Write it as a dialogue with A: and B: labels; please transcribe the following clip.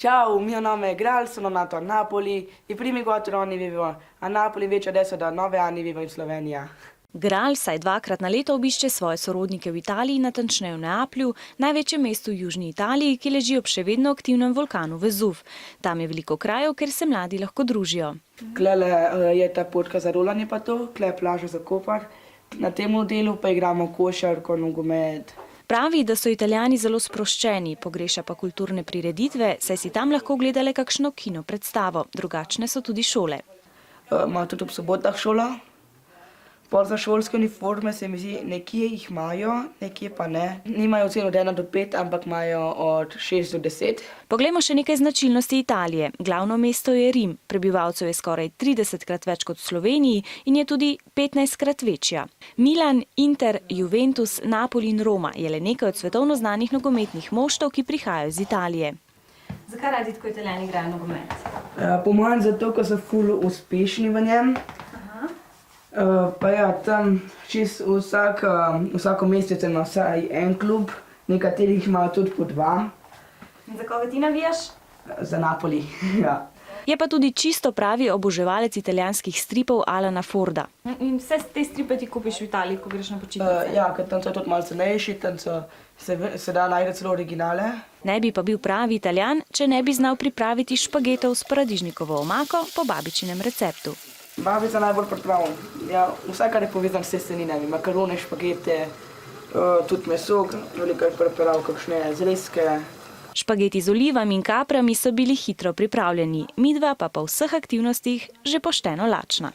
A: Ciao, il mio nome è Gral, sono nato a Napoli. I primi 4 anni vivevo a Napoli, invece adesso da 9 anni vivo in Slovenija.
B: Gral saj dvakrat na leto obišče svoje sorodnike v Italiji, natančneje v Neaplju, največjem mestu v južni Italiji, ki leži ob še vedno aktivnem vulkanu Vezuv. Tam je veliko krajev, kjer se mladi lahko družijo.
A: Klele je ta potka za rolanje pa to, kle je plaža za kopar. Na tem delu pa igramo košarko, nogomet.
B: Pravi, da so Italijani zelo sproščeni, pogreša pa kulturne prireditve, saj si tam lahko gledale kakšno kino predstavo. Drugačne so tudi šole.
A: Imajo tudi ob sobotah šola. Pol za šolske uniforme se mi zdi, nekje jih imajo, nekje pa ne. Nimajo ocen od 1 do 5, ampak imajo od 6 do 10.
B: Poglejmo še nekaj značilnosti Italije. Glavno mesto je Rim, prebivalcev je skoraj 30krat več kot v Sloveniji in je tudi 15krat večja. Milan, Inter, Juventus, Napoli in Roma je le nekaj od svetovno znanih nogometnih moštev, ki prihajajo iz Italije. Zakaj radi tako Italijani igrajo nogomet?
A: Po mojem zato, ker so ful uspešni v njem. Pa ja, tam čisto vsako mesec ima vsaj en klub, nekaterih imajo tudi po 2.
B: In za koga ti navijaš?
A: Za Napoli, ja.
B: Je pa tudi čisto pravi oboževalec italijanskih stripov Alana Forda. In vse te stripe ti kupiš v Italiji, ko greš na počitnice?
A: Ja, ker tam so tudi malo cenejši, tam se da najti celo originale.
B: Ne bi pa bil pravi Italijan, če ne bi znal pripraviti špagetov s paradižnikovo omako po babičinem receptu.
A: Babica najbolj pripravim. Ja, vse, kar je povezano s testeninami, makarone, špagete, tudi meso, veliko je pripravil kakšne zrezke.
B: Špageti z olivami in kaprami so bili hitro pripravljeni, midva pa po vseh aktivnostih že pošteno lačna.